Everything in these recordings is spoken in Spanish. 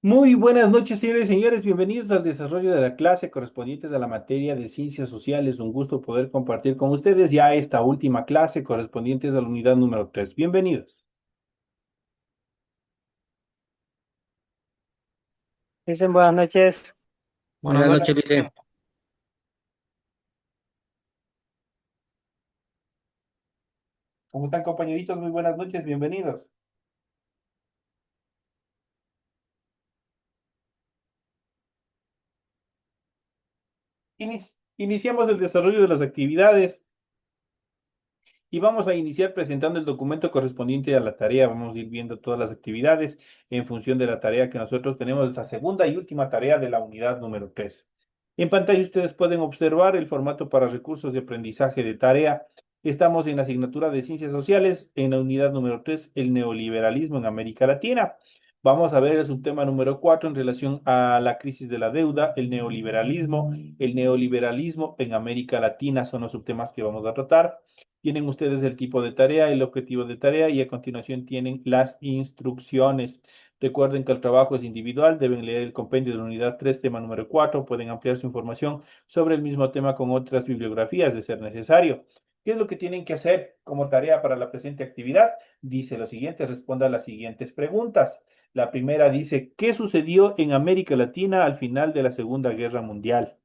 Muy buenas noches, señores y señores. Bienvenidos al desarrollo de la clase correspondiente a la materia de ciencias sociales. Un gusto poder compartir con ustedes ya esta última clase correspondiente a la unidad número 3. Bienvenidos. Dicen buenas noches. Muy Buenas buenas. noches, Vicente. ¿Cómo están, compañeritos? Muy buenas noches. Bienvenidos. Iniciamos el desarrollo de las actividades. Y vamos a iniciar presentando el documento correspondiente a la tarea. Vamos a ir viendo todas las actividades en función de la tarea que nosotros tenemos, la segunda y última tarea de la unidad número 3. En pantalla ustedes pueden observar el formato para recursos de aprendizaje de tarea. Estamos en la asignatura de Ciencias Sociales, en la unidad número 3, el neoliberalismo en América Latina. Vamos a ver el subtema número 4 en relación a la crisis de la deuda, el neoliberalismo. El neoliberalismo en América Latina son los subtemas que vamos a tratar. Tienen ustedes el tipo de tarea, el objetivo de tarea y a continuación tienen las instrucciones. Recuerden que el trabajo es individual, deben leer el compendio de la unidad 3, tema número 4. Pueden ampliar su información sobre el mismo tema con otras bibliografías de ser necesario. ¿Qué es lo que tienen que hacer como tarea para la presente actividad? Dice lo siguiente, responda a las siguientes preguntas. La primera dice, ¿qué sucedió en América Latina al final de la Segunda Guerra Mundial?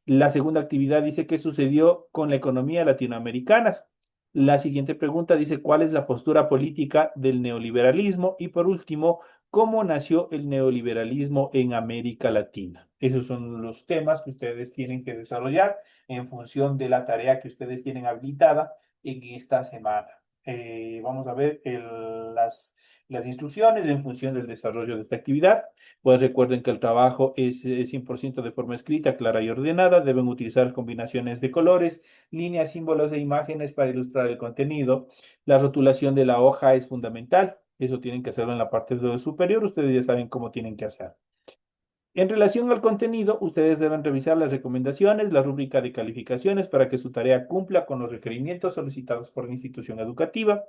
La segunda actividad dice qué sucedió con la economía latinoamericana. La siguiente pregunta dice cuál es la postura política del neoliberalismo y por último, cómo nació el neoliberalismo en América Latina. Esos son los temas que ustedes tienen que desarrollar en función de la tarea que ustedes tienen habilitada en esta semana. Vamos a ver las instrucciones en función del desarrollo de esta actividad. Pues recuerden que el trabajo es 100% de forma escrita, clara y ordenada. Deben utilizar combinaciones de colores, líneas, símbolos e imágenes para ilustrar el contenido. La rotulación de la hoja es fundamental. Eso tienen que hacerlo en la parte superior. Ustedes ya saben cómo tienen que hacer. En relación al contenido, ustedes deben revisar las recomendaciones, la rúbrica de calificaciones para que su tarea cumpla con los requerimientos solicitados por la institución educativa.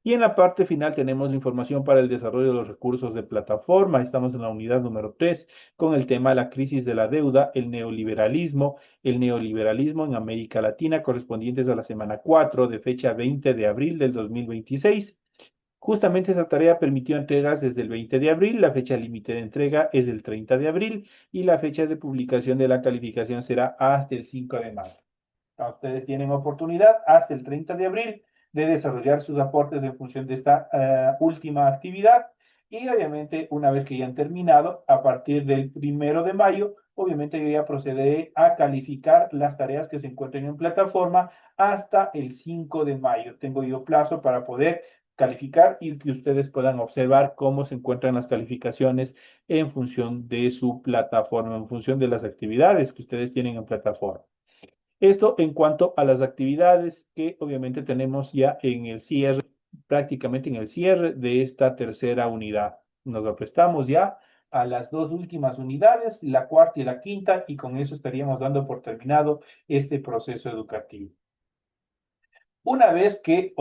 Y en la parte final tenemos la información para el desarrollo de los recursos de plataforma. Estamos en la unidad número 3 con el tema la crisis de la deuda, el neoliberalismo en América Latina, correspondientes a la semana 4 de fecha 20 de abril del 2026. Justamente esa tarea permitió entregas desde el 20 de abril, la fecha límite de entrega es el 30 de abril y la fecha de publicación de la calificación será hasta el 5 de mayo. Ustedes tienen oportunidad hasta el 30 de abril de desarrollar sus aportes en función de esta última actividad y obviamente una vez que ya han terminado, a partir del 1 de mayo, obviamente yo ya procederé a calificar las tareas que se encuentren en plataforma hasta el 5 de mayo. Tengo yo plazo para poder calificar y que ustedes puedan observar cómo se encuentran las calificaciones en función de su plataforma, en función de las actividades que ustedes tienen en plataforma. Esto en cuanto a las actividades que obviamente tenemos ya en el cierre, prácticamente en el cierre de esta tercera unidad. Nos aprestamos ya a las dos últimas unidades, la cuarta y la quinta, y con eso estaríamos dando por terminado este proceso educativo. Una vez que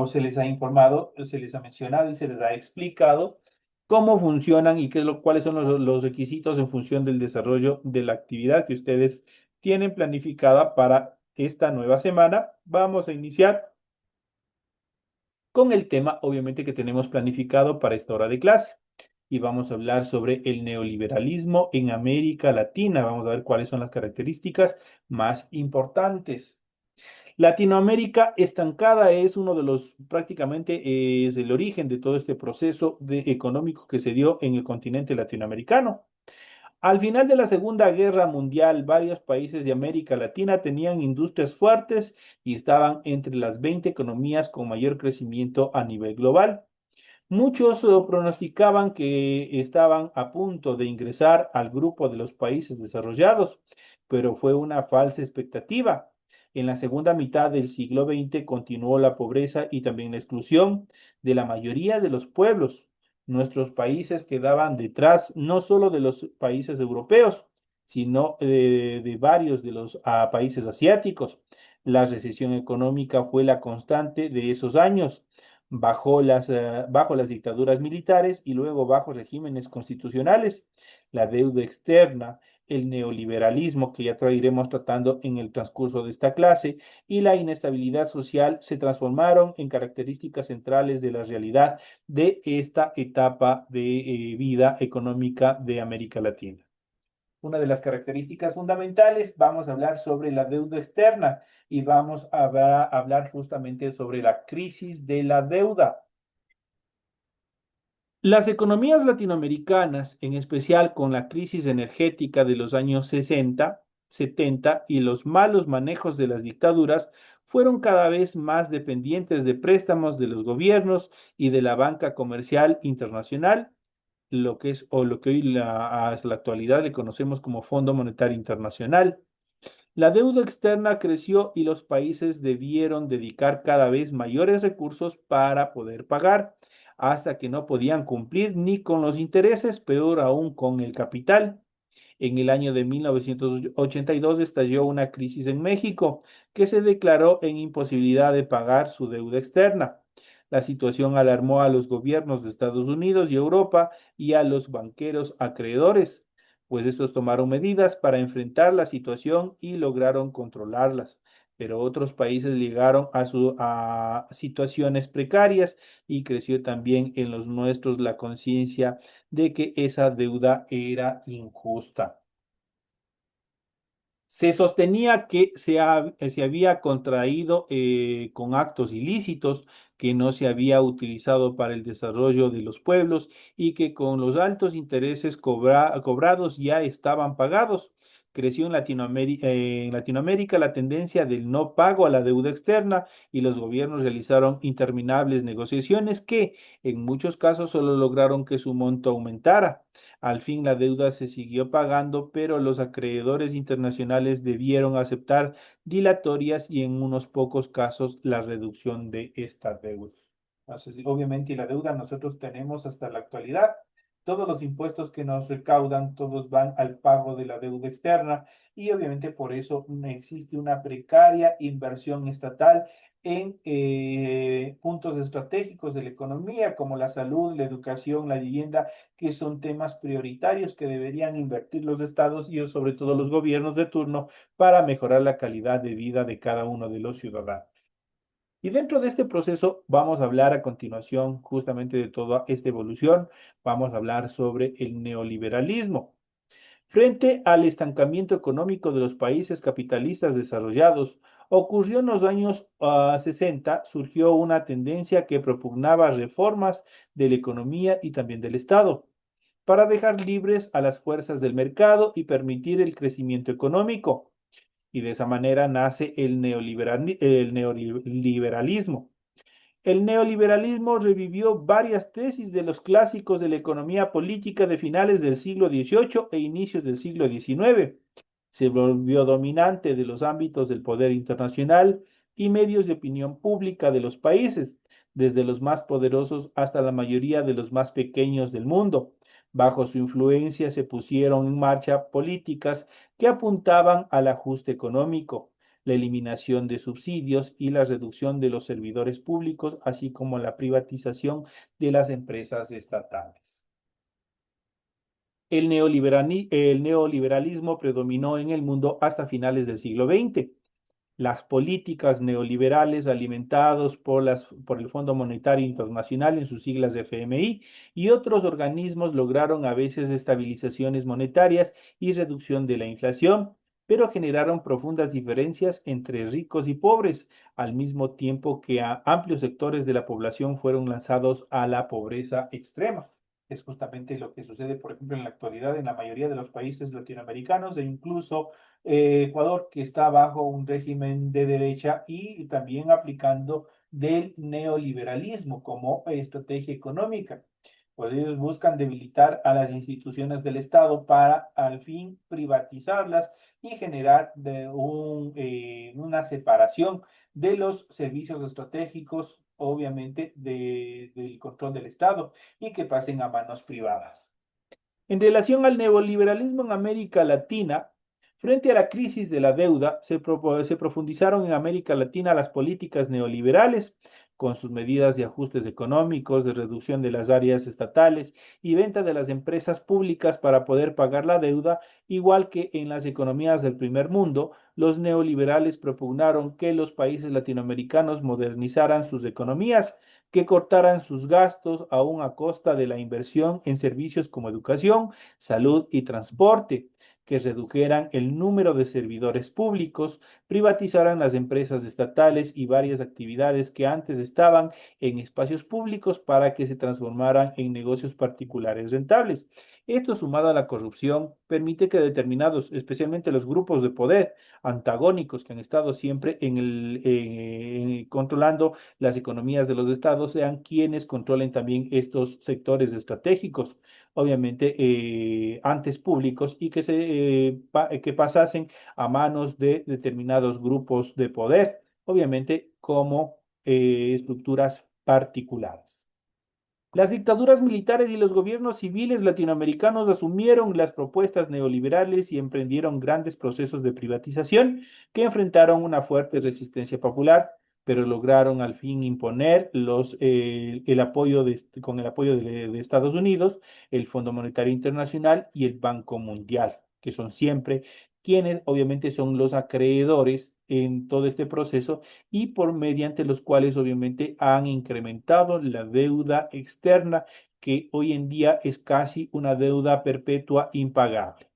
se les ha informado, se les ha mencionado y se les ha explicado cómo funcionan y cuáles son los requisitos en función del desarrollo de la actividad que ustedes tienen planificada para esta nueva semana, vamos a iniciar con el tema, obviamente, que tenemos planificado para esta hora de clase. Y vamos a hablar sobre el neoliberalismo en América Latina. Vamos a ver cuáles son las características más importantes. Latinoamérica estancada es uno de los, prácticamente es el origen de todo este proceso económico que se dio en el continente latinoamericano. Al final de la Segunda Guerra Mundial, varios países de América Latina tenían industrias fuertes y estaban entre las 20 economías con mayor crecimiento a nivel global. Muchos pronosticaban que estaban a punto de ingresar al grupo de los países desarrollados, pero fue una falsa expectativa. En la segunda mitad del siglo XX continuó la pobreza y también la exclusión de la mayoría de los pueblos. Nuestros países quedaban detrás no solo de los países europeos, sino de varios de los países asiáticos. La recesión económica fue la constante de esos años. bajo las dictaduras militares y luego bajo regímenes constitucionales. La deuda externa, el neoliberalismo, que ya iremos tratando en el transcurso de esta clase, y la inestabilidad social se transformaron en características centrales de la realidad de esta etapa de vida económica de América Latina. Una de las características fundamentales, vamos a hablar sobre la deuda externa y vamos a hablar justamente sobre la crisis de la deuda. Las economías latinoamericanas, en especial con la crisis energética de los años 60, 70 y los malos manejos de las dictaduras, fueron cada vez más dependientes de préstamos de los gobiernos y de la banca comercial internacional, lo que es o lo que hoy hasta la actualidad le conocemos como Fondo Monetario Internacional. La deuda externa creció y los países debieron dedicar cada vez mayores recursos para poder pagar, hasta que no podían cumplir ni con los intereses, peor aún con el capital. En el año de 1982 estalló una crisis en México que se declaró en imposibilidad de pagar su deuda externa. La situación alarmó a los gobiernos de Estados Unidos y Europa y a los banqueros acreedores, pues estos tomaron medidas para enfrentar la situación y lograron controlarlas. Pero otros países llegaron a situaciones precarias y creció también en los nuestros la conciencia de que esa deuda era injusta. Se sostenía que se había contraído con actos ilícitos, que no se había utilizado para el desarrollo de los pueblos y que con los altos intereses cobrados ya estaban pagados. Creció en Latinoamérica la tendencia del no pago a la deuda externa y los gobiernos realizaron interminables negociaciones que en muchos casos solo lograron que su monto aumentara. Al fin la deuda se siguió pagando, pero los acreedores internacionales debieron aceptar dilatorias y en unos pocos casos la reducción de esta deuda. Entonces, obviamente la deuda nosotros tenemos hasta la actualidad. Todos los impuestos que nos recaudan, todos van al pago de la deuda externa y obviamente por eso existe una precaria inversión estatal en puntos estratégicos de la economía como la salud, la educación, la vivienda, que son temas prioritarios que deberían invertir los estados y sobre todo los gobiernos de turno para mejorar la calidad de vida de cada uno de los ciudadanos. Y dentro de este proceso vamos a hablar a continuación justamente de toda esta evolución. Vamos a hablar sobre el neoliberalismo. Frente al estancamiento económico de los países capitalistas desarrollados, ocurrió en los años 60, surgió una tendencia que propugnaba reformas de la economía y también del Estado para dejar libres a las fuerzas del mercado y permitir el crecimiento económico. Y de esa manera nace el neoliberalismo. El neoliberalismo revivió varias tesis de los clásicos de la economía política de finales del siglo XVIII e inicios del siglo XIX. Se volvió dominante de los ámbitos del poder internacional y medios de opinión pública de los países, desde los más poderosos hasta la mayoría de los más pequeños del mundo. Bajo su influencia se pusieron en marcha políticas que apuntaban al ajuste económico, la eliminación de subsidios y la reducción de los servidores públicos, así como la privatización de las empresas estatales. El neoliberalismo predominó en el mundo hasta finales del siglo XX. Las políticas neoliberales alimentados por el Fondo Monetario Internacional en sus siglas de FMI y otros organismos lograron a veces estabilizaciones monetarias y reducción de la inflación, pero generaron profundas diferencias entre ricos y pobres, al mismo tiempo que amplios sectores de la población fueron lanzados a la pobreza extrema. Es justamente lo que sucede, por ejemplo, en la actualidad en la mayoría de los países latinoamericanos e incluso Ecuador, que está bajo un régimen de derecha y también aplicando del neoliberalismo como estrategia económica. Pues ellos buscan debilitar a las instituciones del Estado para al fin privatizarlas y generar una separación de los servicios estratégicos, obviamente, del control del Estado y que pasen a manos privadas. En relación al neoliberalismo en América Latina, Frente a la crisis de la deuda, se profundizaron en América Latina las políticas neoliberales, con sus medidas de ajustes económicos, de reducción de las áreas estatales y venta de las empresas públicas para poder pagar la deuda, igual que en las economías del primer mundo. Los neoliberales propugnaron que los países latinoamericanos modernizaran sus economías, que cortaran sus gastos aún a costa de la inversión en servicios como educación, salud y transporte, que redujeran el número de servidores públicos, privatizaran las empresas estatales y varias actividades que antes estaban en espacios públicos para que se transformaran en negocios particulares rentables. Esto, sumado a la corrupción, permite que determinados, especialmente los grupos de poder antagónicos que han estado siempre controlando las economías de los estados, sean quienes controlen también estos sectores estratégicos, obviamente antes públicos, y que pasasen a manos de determinados grupos de poder, obviamente como estructuras particulares. Las dictaduras militares y los gobiernos civiles latinoamericanos asumieron las propuestas neoliberales y emprendieron grandes procesos de privatización que enfrentaron una fuerte resistencia popular, pero lograron al fin imponer el apoyo con el apoyo de Estados Unidos, el Fondo Monetario Internacional y el Banco Mundial, que son siempre quienes obviamente son los acreedores en todo este proceso y por mediante los cuales obviamente han incrementado la deuda externa, que hoy en día es casi una deuda perpetua impagable.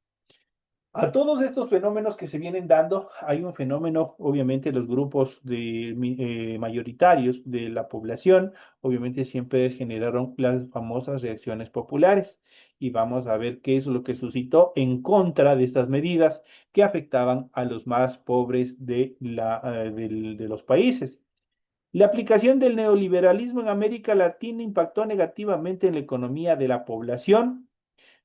A todos estos fenómenos que se vienen dando, hay un fenómeno, obviamente los grupos mayoritarios de la población, obviamente siempre generaron las famosas reacciones populares, y vamos a ver qué es lo que suscitó en contra de estas medidas que afectaban a los más pobres de los países. La aplicación del neoliberalismo en América Latina impactó negativamente en la economía de la población.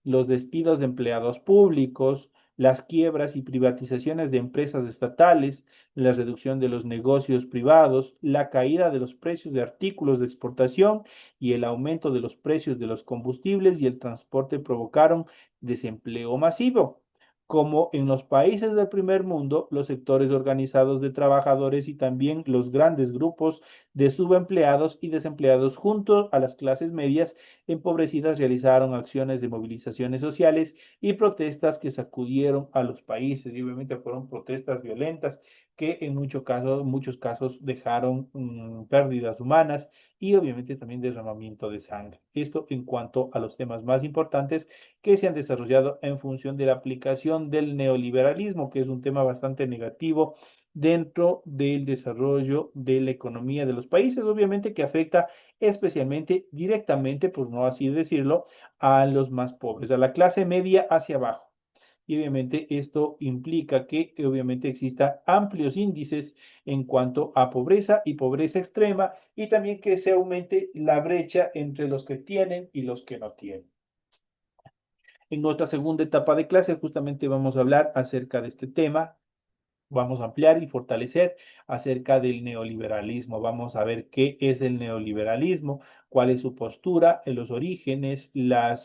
Los despidos de empleados públicos, las quiebras y privatizaciones de empresas estatales, la reducción de los negocios privados, la caída de los precios de artículos de exportación y el aumento de los precios de los combustibles y el transporte provocaron desempleo masivo. Como en los países del primer mundo, los sectores organizados de trabajadores y también los grandes grupos de subempleados y desempleados junto a las clases medias empobrecidas realizaron acciones de movilizaciones sociales y protestas que sacudieron a los países, y obviamente fueron protestas violentas que en muchos casos dejaron pérdidas humanas y obviamente también derramamiento de sangre. Esto en cuanto a los temas más importantes que se han desarrollado en función de la aplicación del neoliberalismo, que es un tema bastante negativo dentro del desarrollo de la economía de los países, obviamente que afecta especialmente directamente, por no así decirlo, a los más pobres, a la clase media hacia abajo. Y obviamente esto implica que obviamente exista amplios índices en cuanto a pobreza y pobreza extrema, y también que se aumente la brecha entre los que tienen y los que no tienen. En nuestra segunda etapa de clase justamente vamos a hablar acerca de este tema. Vamos a ampliar y fortalecer acerca del neoliberalismo. Vamos a ver qué es el neoliberalismo, cuál es su postura, los orígenes, la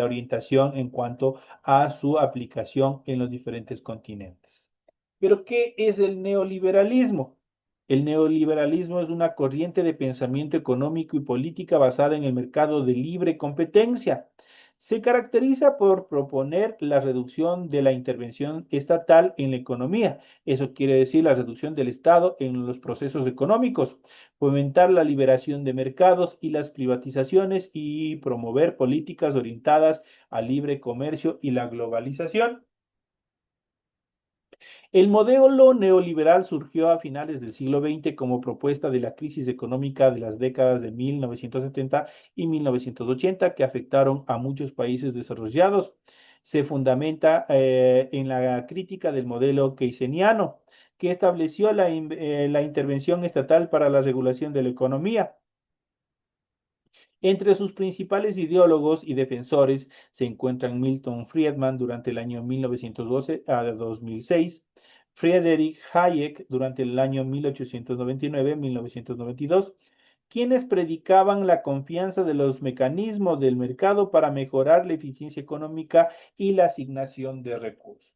orientación en cuanto a su aplicación en los diferentes continentes. Pero, ¿qué es el neoliberalismo? El neoliberalismo es una corriente de pensamiento económico y política basada en el mercado de libre competencia. Se caracteriza por proponer la reducción de la intervención estatal en la economía. Eso quiere decir la reducción del Estado en los procesos económicos, fomentar la liberación de mercados y las privatizaciones y promover políticas orientadas al libre comercio y la globalización. El modelo neoliberal surgió a finales del siglo XX como propuesta de la crisis económica de las décadas de 1970 y 1980 que afectaron a muchos países desarrollados. Se fundamenta en la crítica del modelo keynesiano, que estableció la intervención estatal para la regulación de la economía. Entre sus principales ideólogos y defensores se encuentran Milton Friedman durante el año 1912 a 2006, Friedrich Hayek durante el año 1899-1992, quienes predicaban la confianza de los mecanismos del mercado para mejorar la eficiencia económica y la asignación de recursos.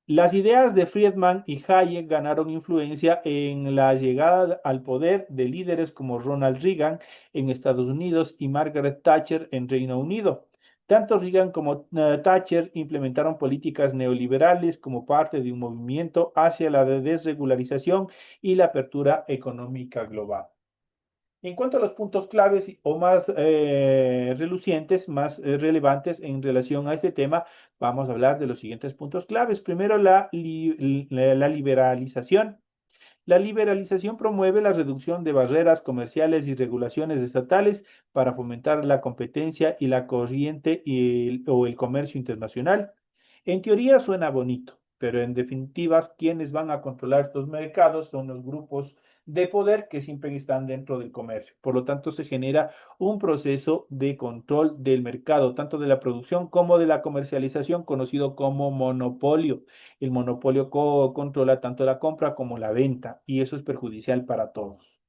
Las ideas de Friedman y Hayek ganaron influencia en la llegada al poder de líderes como Ronald Reagan en Estados Unidos y Margaret Thatcher en Reino Unido. Tanto Reagan como Thatcher implementaron políticas neoliberales como parte de un movimiento hacia la desregularización y la apertura económica global. En cuanto a los puntos claves o más relucientes, más relevantes en relación a este tema, vamos a hablar de los siguientes puntos claves. Primero, la liberalización. La liberalización promueve la reducción de barreras comerciales y regulaciones estatales para fomentar la competencia y la corriente o el comercio internacional. En teoría suena bonito, pero en definitiva, quienes van a controlar estos mercados son los grupos de poder que siempre están dentro del comercio. Por lo tanto, se genera un proceso de control del mercado, tanto de la producción como de la comercialización, conocido como monopolio. El monopolio controla tanto la compra como la venta y eso es perjudicial para todos.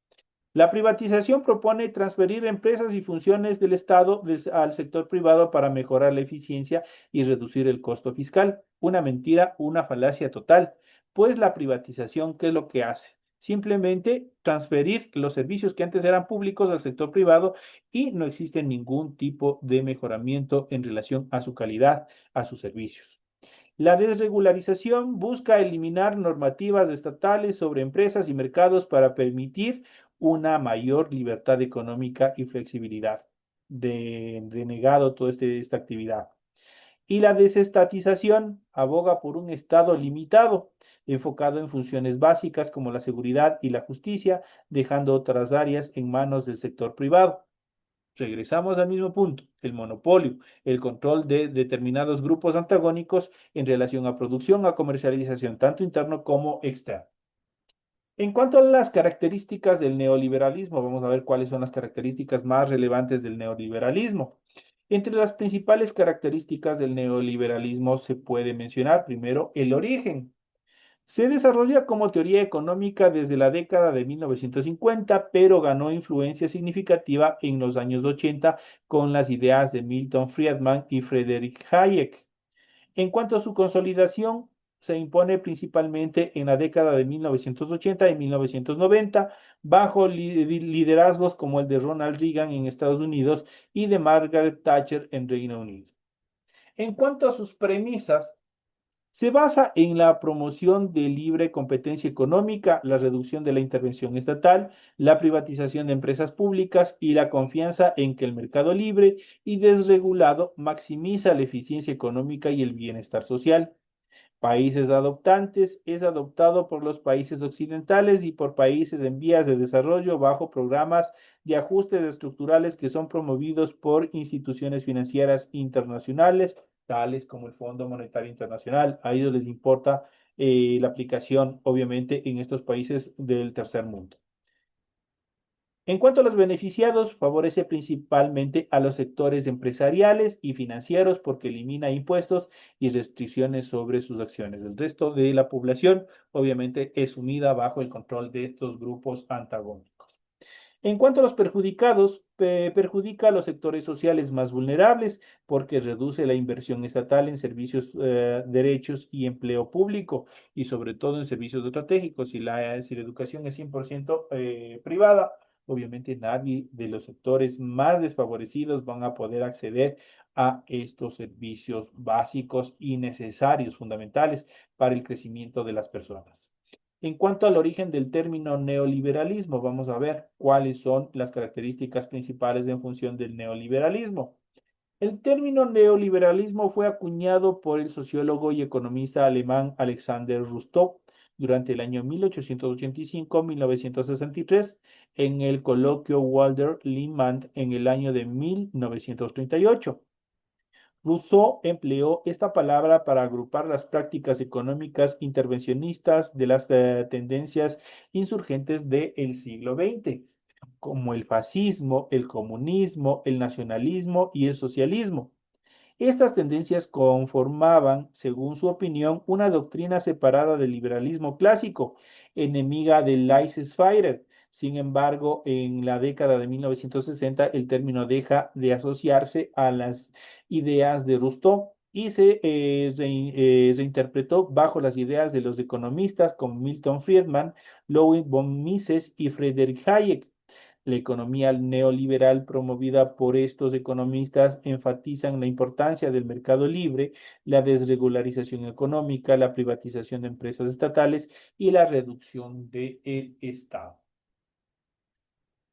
La privatización propone transferir empresas y funciones del Estado al sector privado para mejorar la eficiencia y reducir el costo fiscal. Una mentira, una falacia total. Pues la privatización, ¿qué es lo que hace? Simplemente transferir los servicios que antes eran públicos al sector privado y no existe ningún tipo de mejoramiento en relación a su calidad, a sus servicios. La desregularización busca eliminar normativas estatales sobre empresas y mercados para permitir una mayor libertad económica y flexibilidad. Denegado toda esta actividad. Y la desestatización aboga por un Estado limitado, enfocado en funciones básicas como la seguridad y la justicia, dejando otras áreas en manos del sector privado. Regresamos al mismo punto, el monopolio, el control de determinados grupos antagónicos en relación a producción, a comercialización, tanto interno como externo. En cuanto a las características del neoliberalismo, vamos a ver cuáles son las características más relevantes del neoliberalismo. Entre las principales características del neoliberalismo se puede mencionar primero el origen. Se desarrolla como teoría económica desde la década de 1950, pero ganó influencia significativa en los años 80 con las ideas de Milton Friedman y Friedrich Hayek. En cuanto a su consolidación, se impone principalmente en la década de 1980 y 1990, bajo liderazgos como el de Ronald Reagan en Estados Unidos y de Margaret Thatcher en Reino Unido. En cuanto a sus premisas, se basa en la promoción de libre competencia económica, la reducción de la intervención estatal, la privatización de empresas públicas y la confianza en que el mercado libre y desregulado maximiza la eficiencia económica y el bienestar social. Países adoptantes es adoptado por los países occidentales y por países en vías de desarrollo bajo programas de ajustes estructurales que son promovidos por instituciones financieras internacionales, tales como el Fondo Monetario Internacional. A ellos les importa la aplicación, obviamente, en estos países del tercer mundo. En cuanto a los beneficiados, favorece principalmente a los sectores empresariales y financieros porque elimina impuestos y restricciones sobre sus acciones. El resto de la población, obviamente, es sumida bajo el control de estos grupos antagónicos. En cuanto a los perjudicados, perjudica a los sectores sociales más vulnerables porque reduce la inversión estatal en servicios, derechos y empleo público y sobre todo en servicios estratégicos. Si la educación es 100% privada, obviamente nadie de los sectores más desfavorecidos van a poder acceder a estos servicios básicos y necesarios, fundamentales para el crecimiento de las personas. En cuanto al origen del término neoliberalismo, vamos a ver cuáles son las características principales en función del neoliberalismo. El término neoliberalismo fue acuñado por el sociólogo y economista alemán Alexander Rostow durante el año 1885-1963 en el coloquio Walter Lippmann en el año de 1938. Rousseau empleó esta palabra para agrupar las prácticas económicas intervencionistas de las tendencias insurgentes del siglo XX, como el fascismo, el comunismo, el nacionalismo y el socialismo. Estas tendencias conformaban, según su opinión, una doctrina separada del liberalismo clásico, enemiga del laissez-faire. Sin embargo, en la década de 1960, el término deja de asociarse a las ideas de Rousseau y se reinterpretó bajo las ideas de los economistas como Milton Friedman, Ludwig von Mises y Friedrich Hayek. La economía neoliberal promovida por estos economistas enfatizan la importancia del mercado libre, la desregularización económica, la privatización de empresas estatales y la reducción del Estado.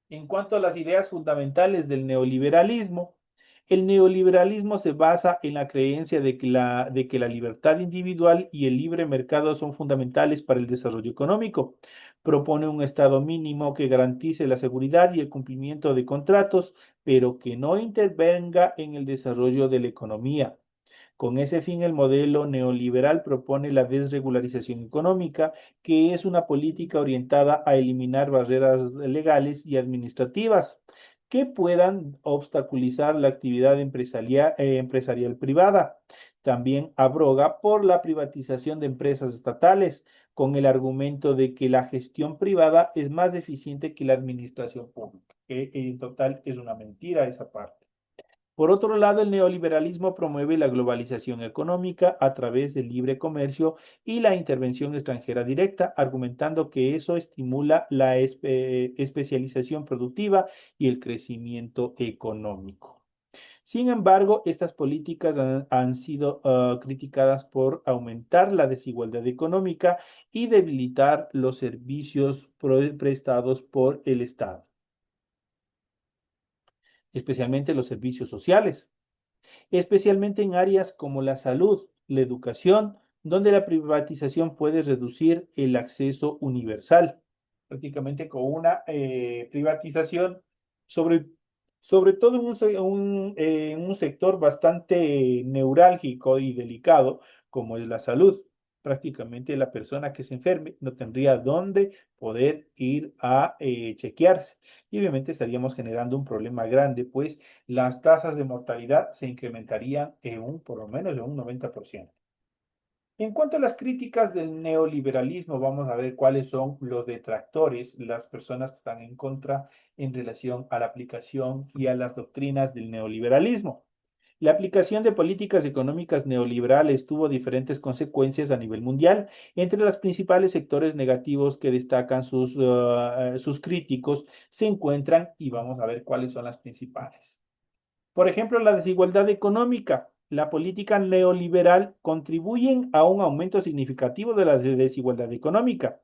En cuanto a las ideas fundamentales del neoliberalismo, el neoliberalismo se basa en la creencia de que la libertad individual y el libre mercado son fundamentales para el desarrollo económico. Propone un estado mínimo que garantice la seguridad y el cumplimiento de contratos, pero que no intervenga en el desarrollo de la economía. Con ese fin, el modelo neoliberal propone la desregularización económica, que es una política orientada a eliminar barreras legales y administrativas que puedan obstaculizar la actividad empresarial privada. También abroga por la privatización de empresas estatales, con el argumento de que la gestión privada es más eficiente que la administración pública, que en total es una mentira esa parte. Por otro lado, el neoliberalismo promueve la globalización económica a través del libre comercio y la intervención extranjera directa, argumentando que eso estimula la especialización productiva y el crecimiento económico. Sin embargo, estas políticas han sido criticadas por aumentar la desigualdad económica y debilitar los servicios prestados por el Estado, especialmente los servicios sociales, especialmente en áreas como la salud, la educación, donde la privatización puede reducir el acceso universal. Prácticamente con una privatización, sobre, sobre todo en un sector bastante neurálgico y delicado como es la salud. Prácticamente la persona que se enferme no tendría dónde poder ir a chequearse. Y obviamente estaríamos generando un problema grande, pues las tasas de mortalidad se incrementarían por lo menos en un 90%. En cuanto a las críticas del neoliberalismo, vamos a ver cuáles son los detractores, las personas que están en contra en relación a la aplicación y a las doctrinas del neoliberalismo. La aplicación de políticas económicas neoliberales tuvo diferentes consecuencias a nivel mundial. Entre los principales sectores negativos que destacan sus críticos se encuentran, y vamos a ver cuáles son las principales. Por ejemplo, la desigualdad económica. La política neoliberal contribuyen a un aumento significativo de la desigualdad económica,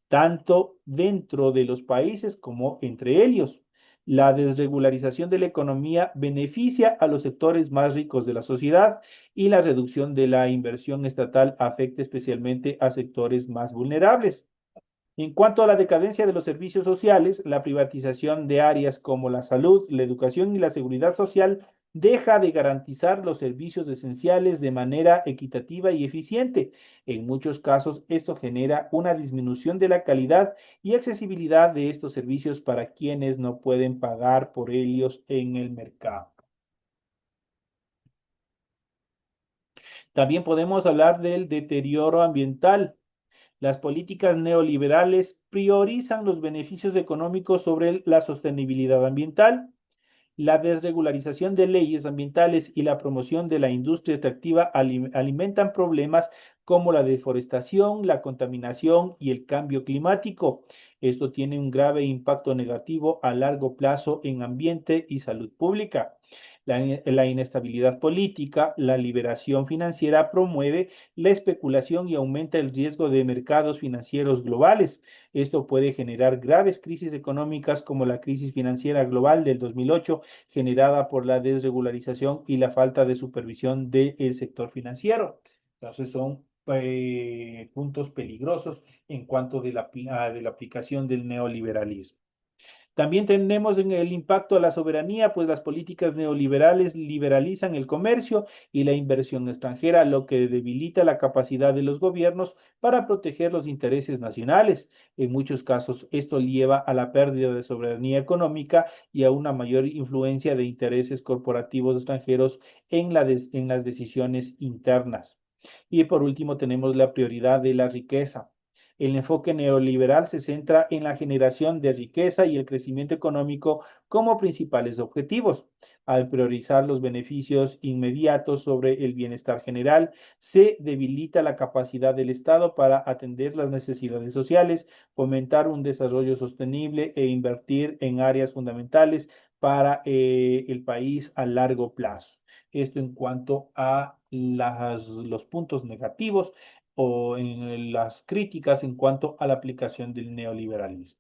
tanto dentro de los países como entre ellos. La desregularización de la economía beneficia a los sectores más ricos de la sociedad y la reducción de la inversión estatal afecta especialmente a sectores más vulnerables. En cuanto a la decadencia de los servicios sociales, la privatización de áreas como la salud, la educación y la seguridad social deja de garantizar los servicios esenciales de manera equitativa y eficiente. En muchos casos, esto genera una disminución de la calidad y accesibilidad de estos servicios para quienes no pueden pagar por ellos en el mercado. También podemos hablar del deterioro ambiental. Las políticas neoliberales priorizan los beneficios económicos sobre la sostenibilidad ambiental. La desregularización de leyes ambientales y la promoción de la industria extractiva alimentan problemas como la deforestación, la contaminación y el cambio climático. Esto tiene un grave impacto negativo a largo plazo en ambiente y salud pública. La inestabilidad política, la liberación financiera promueve la especulación y aumenta el riesgo de mercados financieros globales. Esto puede generar graves crisis económicas como la crisis financiera global del 2008, generada por la desregularización y la falta de supervisión del sector financiero. Entonces son puntos peligrosos en cuanto de la aplicación del neoliberalismo. También tenemos en el impacto a la soberanía, pues las políticas neoliberales liberalizan el comercio y la inversión extranjera, lo que debilita la capacidad de los gobiernos para proteger los intereses nacionales. En muchos casos, esto lleva a la pérdida de soberanía económica y a una mayor influencia de intereses corporativos extranjeros en las decisiones internas. Y por último, tenemos la prioridad de la riqueza. El enfoque neoliberal se centra en la generación de riqueza y el crecimiento económico como principales objetivos. Al priorizar los beneficios inmediatos sobre el bienestar general, se debilita la capacidad del Estado para atender las necesidades sociales, fomentar un desarrollo sostenible e invertir en áreas fundamentales para el país a largo plazo. Esto en cuanto a los puntos negativos o en las críticas en cuanto a la aplicación del neoliberalismo.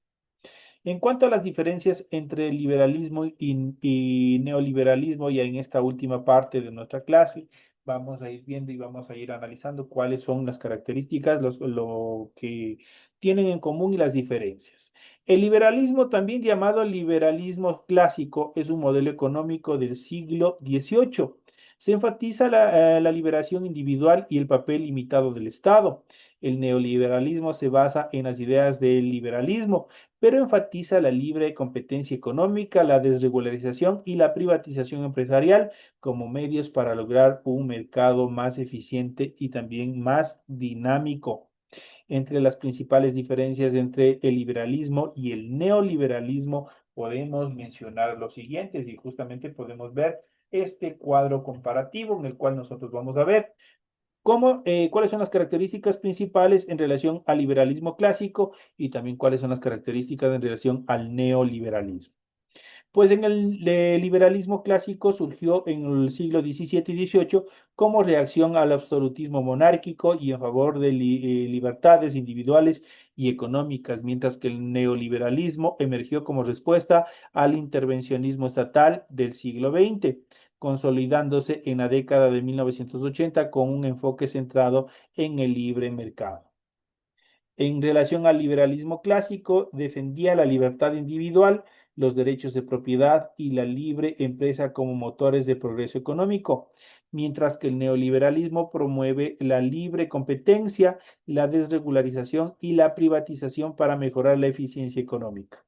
En cuanto a las diferencias entre liberalismo y neoliberalismo, ya en esta última parte de nuestra clase, vamos a ir viendo y vamos a ir analizando cuáles son las características, lo que tienen en común y las diferencias. El liberalismo, también llamado liberalismo clásico, es un modelo económico del siglo XVIII. Se enfatiza la liberación individual y el papel limitado del Estado. El neoliberalismo se basa en las ideas del liberalismo, pero enfatiza la libre competencia económica, la desregularización y la privatización empresarial como medios para lograr un mercado más eficiente y también más dinámico. Entre las principales diferencias entre el liberalismo y el neoliberalismo podemos mencionar los siguientes y justamente podemos ver este cuadro comparativo en el cual nosotros vamos a ver cuáles son las características principales en relación al liberalismo clásico y también cuáles son las características en relación al neoliberalismo. Pues en el liberalismo clásico surgió en el siglo XVII y XVIII como reacción al absolutismo monárquico y en favor de libertades individuales y económicas, mientras que el neoliberalismo emergió como respuesta al intervencionismo estatal del siglo XX, consolidándose en la década de 1980 con un enfoque centrado en el libre mercado. En relación al liberalismo clásico, defendía la libertad individual, los derechos de propiedad y la libre empresa como motores de progreso económico, mientras que el neoliberalismo promueve la libre competencia, la desregularización y la privatización para mejorar la eficiencia económica.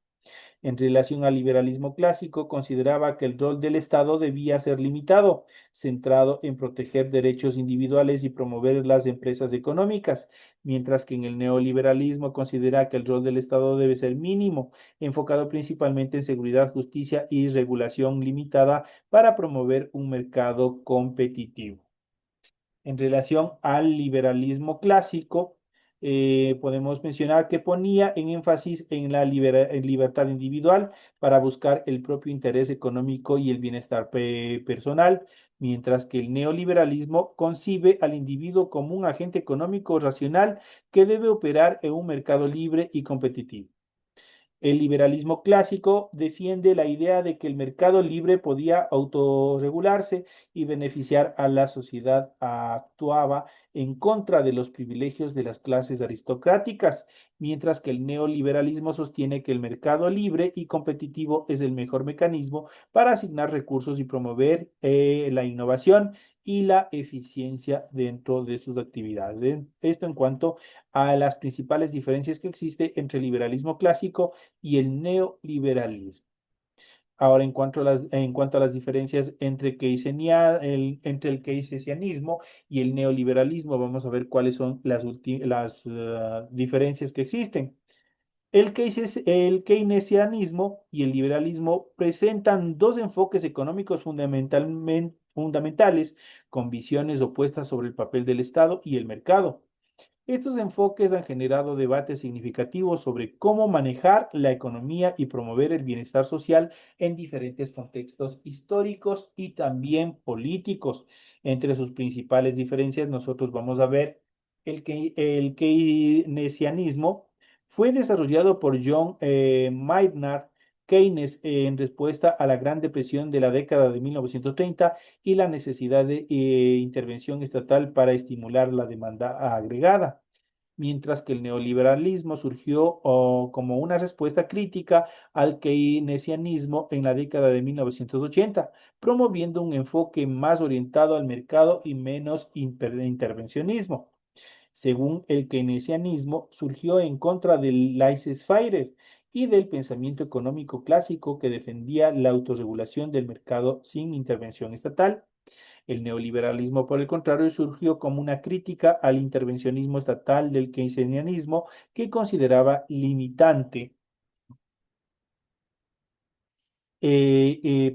En relación al liberalismo clásico, consideraba que el rol del Estado debía ser limitado, centrado en proteger derechos individuales y promover las empresas económicas, mientras que en el neoliberalismo considera que el rol del Estado debe ser mínimo, enfocado principalmente en seguridad, justicia y regulación limitada para promover un mercado competitivo. En relación al liberalismo clásico, podemos mencionar que ponía en énfasis en la en libertad individual para buscar el propio interés económico y el bienestar personal, mientras que el neoliberalismo concibe al individuo como un agente económico racional que debe operar en un mercado libre y competitivo. El liberalismo clásico defiende la idea de que el mercado libre podía autorregularse y beneficiar a la sociedad. Actuaba en contra de los privilegios de las clases aristocráticas, mientras que el neoliberalismo sostiene que el mercado libre y competitivo es el mejor mecanismo para asignar recursos y promover la innovación y la eficiencia dentro de sus actividades. Esto en cuanto a las principales diferencias que existe entre el liberalismo clásico y el neoliberalismo. Ahora, en cuanto a las diferencias entre el keynesianismo y el neoliberalismo, vamos a ver cuáles son las diferencias que existen. El keynesianismo y el liberalismo presentan dos enfoques económicos fundamentales con visiones opuestas sobre el papel del Estado y el mercado. Estos enfoques han generado debates significativos sobre cómo manejar la economía y promover el bienestar social en diferentes contextos históricos y también políticos. Entre sus principales diferencias, nosotros vamos a ver el keynesianismo fue desarrollado por John Maynard Keynes en respuesta a la Gran Depresión de la década de 1930 y la necesidad de intervención estatal para estimular la demanda agregada, mientras que el neoliberalismo surgió como una respuesta crítica al keynesianismo en la década de 1980, promoviendo un enfoque más orientado al mercado y menos intervencionismo. Según el keynesianismo, surgió en contra del laissez-faire y del pensamiento económico clásico que defendía la autorregulación del mercado sin intervención estatal. El neoliberalismo, por el contrario, surgió como una crítica al intervencionismo estatal del keynesianismo que consideraba limitante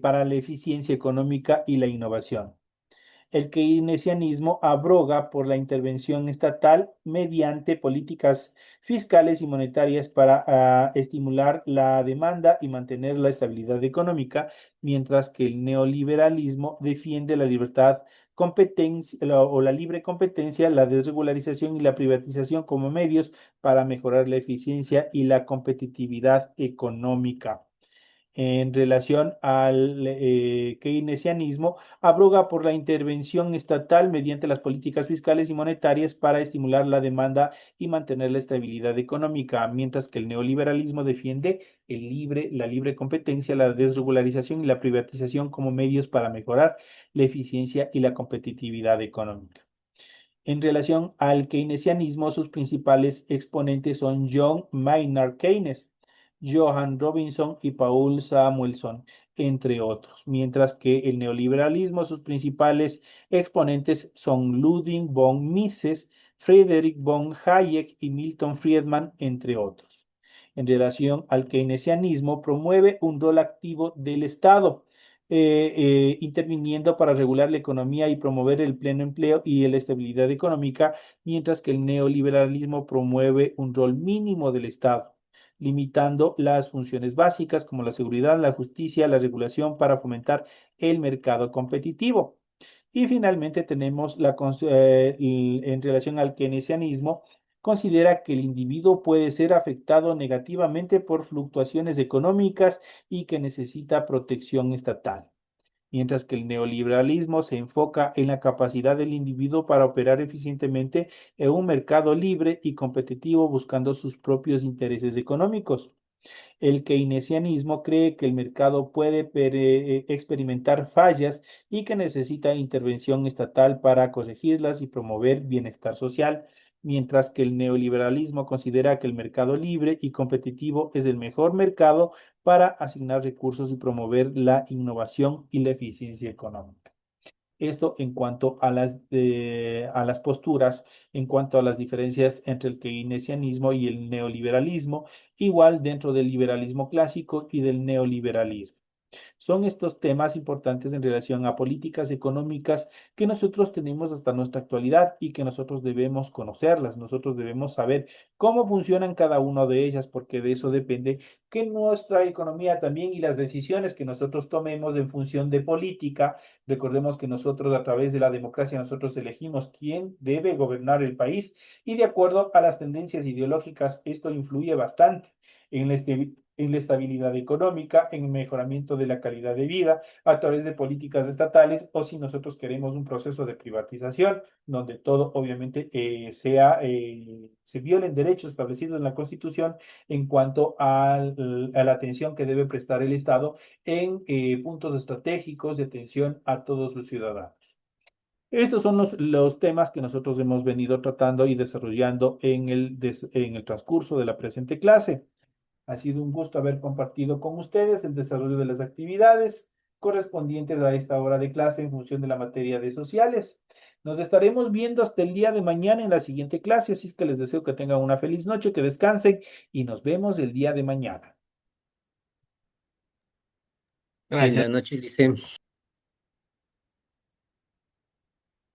para la eficiencia económica y la innovación. El keynesianismo abroga por la intervención estatal mediante políticas fiscales y monetarias para estimular la demanda y mantener la estabilidad económica, mientras que el neoliberalismo defiende la libertad, competencia o la libre competencia, la desregularización y la privatización como medios para mejorar la eficiencia y la competitividad económica. En relación al keynesianismo, abroga por la intervención estatal mediante las políticas fiscales y monetarias para estimular la demanda y mantener la estabilidad económica, mientras que el neoliberalismo defiende la libre competencia, la desregularización y la privatización como medios para mejorar la eficiencia y la competitividad económica. En relación al keynesianismo, sus principales exponentes son John Maynard Keynes, Johann Robinson y Paul Samuelson, entre otros, mientras que el neoliberalismo, sus principales exponentes son Ludwig von Mises, Friedrich von Hayek y Milton Friedman, entre otros. En relación al keynesianismo, promueve un rol activo del Estado interviniendo para regular la economía y promover el pleno empleo y la estabilidad económica, mientras que el neoliberalismo promueve un rol mínimo del Estado, limitando las funciones básicas como la seguridad, la justicia, la regulación para fomentar el mercado competitivo. Y finalmente tenemos en relación al keynesianismo, considera que el individuo puede ser afectado negativamente por fluctuaciones económicas y que necesita protección estatal, mientras que el neoliberalismo se enfoca en la capacidad del individuo para operar eficientemente en un mercado libre y competitivo buscando sus propios intereses económicos. El keynesianismo cree que el mercado puede experimentar fallas y que necesita intervención estatal para corregirlas y promover bienestar social, mientras que el neoliberalismo considera que el mercado libre y competitivo es el mejor mercado para asignar recursos y promover la innovación y la eficiencia económica. Esto en cuanto a las posturas, en cuanto a las diferencias entre el keynesianismo y el neoliberalismo, igual dentro del liberalismo clásico y del neoliberalismo. Son estos temas importantes en relación a políticas económicas que nosotros tenemos hasta nuestra actualidad y que nosotros debemos conocerlas, nosotros debemos saber cómo funcionan cada una de ellas, porque de eso depende que nuestra economía también y las decisiones que nosotros tomemos en función de política, recordemos que nosotros a través de la democracia nosotros elegimos quién debe gobernar el país y de acuerdo a las tendencias ideológicas esto influye bastante en la estabilidad económica, en el mejoramiento de la calidad de vida a través de políticas estatales o si nosotros queremos un proceso de privatización donde todo obviamente se violen derechos establecidos en la Constitución en cuanto a la atención que debe prestar el Estado en puntos estratégicos de atención a todos sus ciudadanos. Estos son los temas que nosotros hemos venido tratando y desarrollando en el transcurso de la presente clase. Ha sido un gusto haber compartido con ustedes el desarrollo de las actividades correspondientes a esta hora de clase en función de la materia de sociales. Nos estaremos viendo hasta el día de mañana en la siguiente clase, así es que les deseo que tengan una feliz noche, que descansen y nos vemos el día de mañana. Linda noche, Lice.